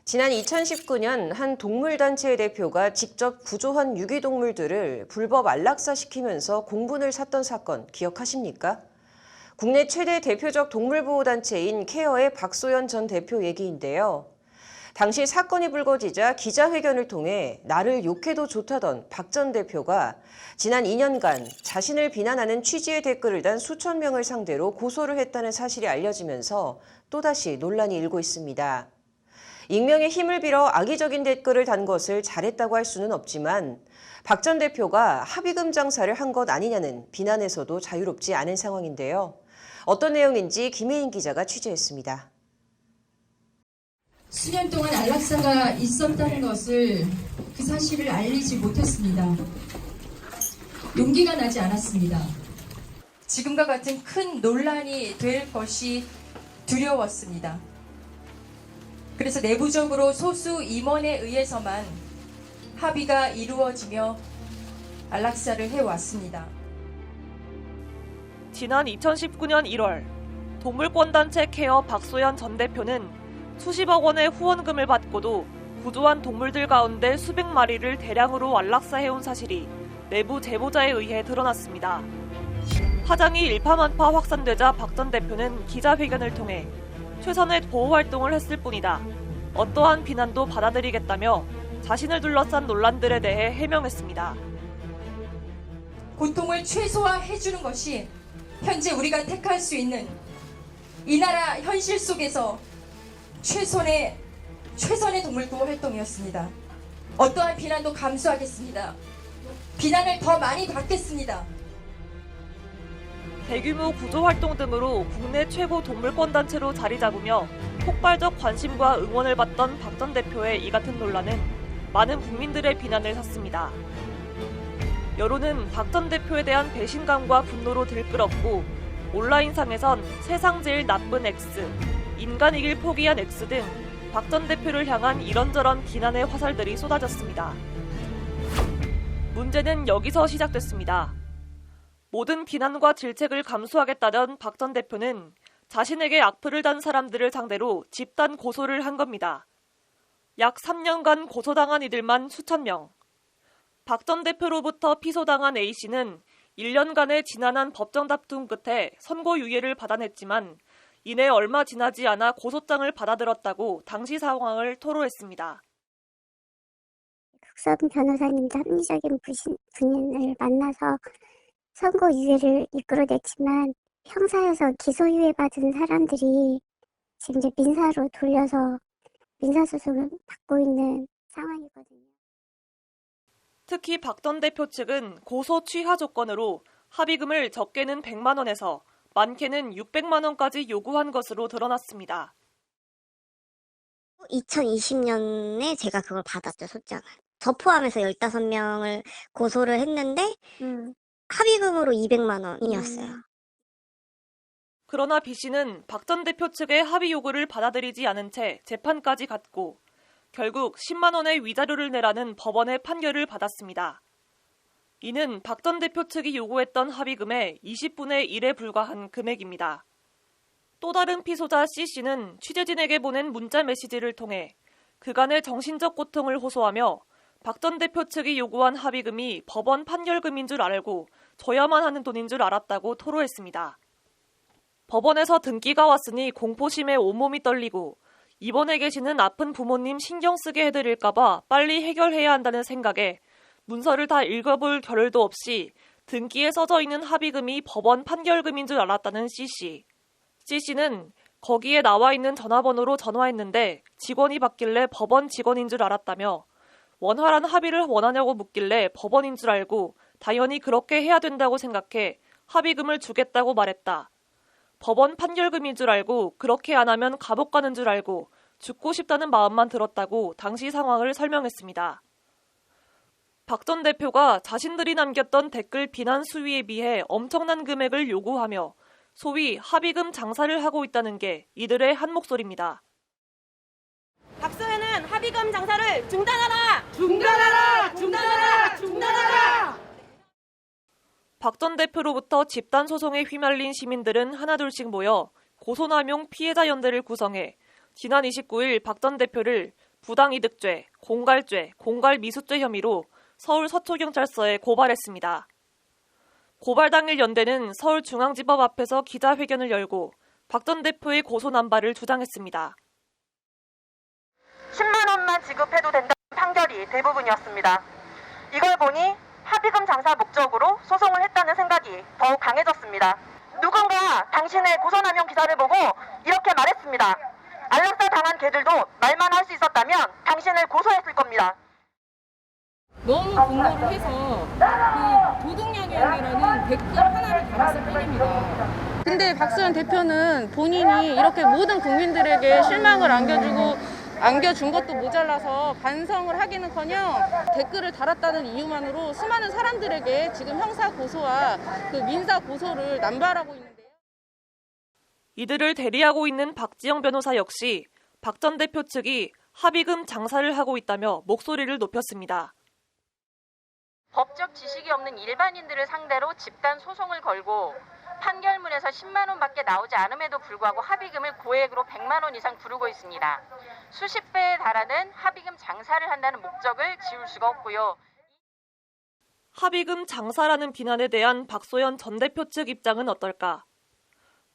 지난 2019년 한 동물단체의 대표가 직접 구조한 유기동물들을 불법 안락사시키면서 공분을 샀던 사건 기억하십니까? 국내 최대 대표적 동물보호단체인 케어의 박소연 전 대표 얘기인데요. 당시 사건이 불거지자 기자회견을 통해 나를 욕해도 좋다던 박 전 대표가 지난 2년간 자신을 비난하는 취지의 댓글을 단 수천 명을 상대로 고소를 했다는 사실이 알려지면서 또다시 논란이 일고 있습니다. 익명의 힘을 빌어 악의적인 댓글을 단 것을 잘했다고 할 수는 없지만 박 전 대표가 합의금 장사를 한 것 아니냐는 비난에서도 자유롭지 않은 상황인데요. 어떤 내용인지 김혜인 기자가 취재했습니다. 수년 동안 안락사가 있었다는 것을 그 사실을 알리지 못했습니다. 용기가 나지 않았습니다. 지금과 같은 큰 논란이 될 것이 두려웠습니다. 그래서 내부적으로 소수 임원에 의해서만 합의가 이루어지며 안락사를 해왔습니다. 지난 2019년 1월 동물권단체 케어 박소연 전 대표는 수십억 원의 후원금을 받고도 구조한 동물들 가운데 수백 마리를 대량으로 안락사해온 사실이 내부 제보자에 의해 드러났습니다. 파장이 일파만파 확산되자 박 전 대표는 기자회견을 통해 최선의 보호 활동을 했을 뿐이다. 어떠한 비난도 받아들이겠다며 자신을 둘러싼 논란들에 대해 해명했습니다. 고통을 최소화해주는 것이 현재 우리가 택할 수 있는 이 나라 현실 속에서 최선의 동물 구호 활동이었습니다. 어떠한 비난도 감수하겠습니다. 비난을 더 많이 받겠습니다. 대규모 구조활동 등으로 국내 최고 동물권단체로 자리 잡으며 폭발적 관심과 응원을 받던 박 전 대표의 이 같은 논란은 많은 국민들의 비난을 샀습니다. 여론은 박 전 대표에 대한 배신감과 분노로 들끓었고 온라인상에선 세상 제일 나쁜 X, 인간이길 포기한 X 등 박 전 대표를 향한 이런저런 비난의 화살들이 쏟아졌습니다. 문제는 여기서 시작됐습니다. 모든 비난과 질책을 감수하겠다던 박 전 대표는 자신에게 악플을 단 사람들을 상대로 집단 고소를 한 겁니다. 약 3년간 고소당한 이들만 수천 명. 박 전 대표로부터 피소당한 A씨는 1년간의 지난한 법정 다툼 끝에 선고유예를 받아냈지만 이내 얼마 지나지 않아 고소장을 받아들었다고 당시 상황을 토로했습니다. 국선 변호사님도 합리적인 분을 만나서 선고유예를 이끌어냈지만 형사에서 기소유예 받은 사람들이 지금 이제 민사로 돌려서 민사소송을 받고 있는 상황이거든요. 특히 박 전 대표 측은 고소 취하 조건으로 합의금을 적게는 100만 원에서 많게는 600만 원까지 요구한 것으로 드러났습니다. 2020년에 제가 그걸 받았죠, 소장을. 저 포함해서 15명을 고소를 했는데 합의금으로 200만 원이었어요. 그러나 B씨는 박 전 대표 측의 합의 요구를 받아들이지 않은 채 재판까지 갔고 결국 10만 원의 위자료를 내라는 법원의 판결을 받았습니다. 이는 박 전 대표 측이 요구했던 합의금의 20분의 1에 불과한 금액입니다. 또 다른 피소자 C씨는 취재진에게 보낸 문자 메시지를 통해 그간의 정신적 고통을 호소하며 박 전 대표 측이 요구한 합의금이 법원 판결금인 줄 알고 줘야만 하는 돈인 줄 알았다고 토로했습니다. 법원에서 등기가 왔으니 공포심에 온몸이 떨리고 입원해 계시는 아픈 부모님 신경 쓰게 해드릴까봐 빨리 해결해야 한다는 생각에 문서를 다 읽어볼 겨를도 없이 등기에 써져 있는 합의금이 법원 판결금인 줄 알았다는 C씨. C씨는 거기에 나와 있는 전화번호로 전화했는데 직원이 받길래 법원 직원인 줄 알았다며 원활한 합의를 원하냐고 묻길래 법원인 줄 알고 당연히 그렇게 해야 된다고 생각해 합의금을 주겠다고 말했다. 법원 판결금인 줄 알고 그렇게 안 하면 감옥 가는 줄 알고 죽고 싶다는 마음만 들었다고 당시 상황을 설명했습니다. 박 전 대표가 자신들이 남겼던 댓글 비난 수위에 비해 엄청난 금액을 요구하며 소위 합의금 장사를 하고 있다는 게 이들의 한 목소리입니다. 박소연은 합의금 장사를 중단하라! 중단하라! 중단하라! 중단하라! 박 전 대표로부터 집단 소송에 휘말린 시민들은 하나둘씩 모여 고소남용 피해자 연대를 구성해 지난 29일 박 전 대표를 부당이득죄, 공갈죄, 공갈미수죄 혐의로 서울 서초경찰서에 고발했습니다. 고발 당일 연대는 서울중앙지법 앞에서 기자회견을 열고 박 전 대표의 고소 남발을 주장했습니다. 10만 원만 지급해도 된다는 판결이 대부분이었습니다. 이걸 보니 합의금 장사 목적으로 소송을 했다는 생각이 더욱 강해졌습니다. 누군가 당신의 고소남용 기사를 보고 이렇게 말했습니다. 안락사 당한 개들도 말만 할 수 있었다면 당신을 고소했을 겁니다. 너무 공모를 해서 그 도둑양형이라는 댓글 하나를 달았을 뿐입니다. 근데 박수현 대표는 본인이 이렇게 모든 국민들에게 실망을 안겨준 것도 모자라서 반성을 하기는커녕 댓글을 달았다는 이유만으로 수많은 사람들에게 지금 형사 고소와 그 민사 고소를 남발하고 있는데요. 이들을 대리하고 있는 박지영 변호사 역시 박 전 대표 측이 합의금 장사를 하고 있다며 목소리를 높였습니다. 법적 지식이 없는 일반인들을 상대로 집단 소송을 걸고 판결문에서 10만 원밖에 나오지 않음에도 불구하고 합의금을 고액으로 100만 원 이상 부르고 있습니다. 수십 배에 달하는 합의금 장사를 한다는 목적을 지울 수가 없고요. 합의금 장사라는 비난에 대한 박소연 전 대표 측 입장은 어떨까?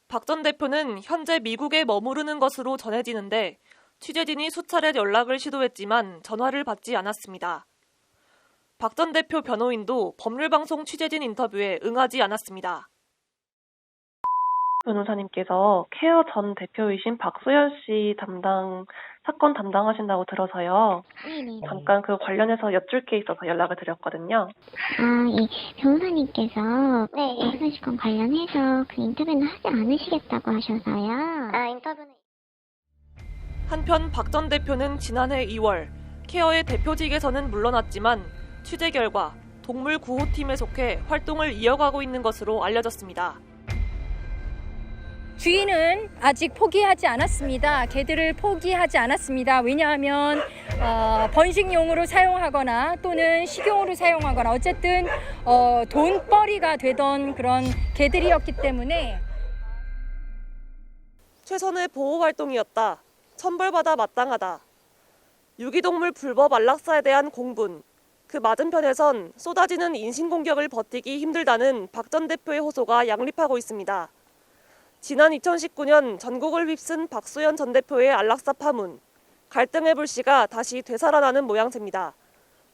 박 전 대표는 현재 미국에 머무르는 것으로 전해지는데 취재진이 수차례 연락을 시도했지만 전화를 받지 않았습니다. 박 전 대표 변호인도 법률방송 취재진 인터뷰에 응하지 않았습니다. 변호사님께서 케어 전 대표이신 박소연 씨 사건 담당하신다고 들어서요. 네네. 잠깐 그 관련해서 여쭐 게 있어서 연락을 드렸거든요. 이 변호사님께서 박소연 씨 건 관련해서 그 인터뷰는 하지 않으시겠다고 하셔서요. 인터뷰는. 한편 박 전 대표는 지난해 2월 케어의 대표직에서는 물러났지만 취재 결과 동물 구호팀에 속해 활동을 이어가고 있는 것으로 알려졌습니다. 주인은 아직 포기하지 않았습니다. 개들을 포기하지 않았습니다. 왜냐하면 번식용으로 사용하거나 또는 식용으로 사용하거나 어쨌든 돈벌이가 되던 그런 개들이었기 때문에 최선의 보호 활동이었다. 천벌받아 마땅하다. 유기동물 불법 안락사에 대한 공분. 그 맞은편에선 쏟아지는 인신공격을 버티기 힘들다는 박 전 대표의 호소가 양립하고 있습니다. 지난 2019년 전국을 휩쓴 박소연 전 대표의 안락사 파문. 갈등의 불씨가 다시 되살아나는 모양새입니다.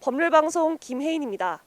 법률방송 김혜인입니다.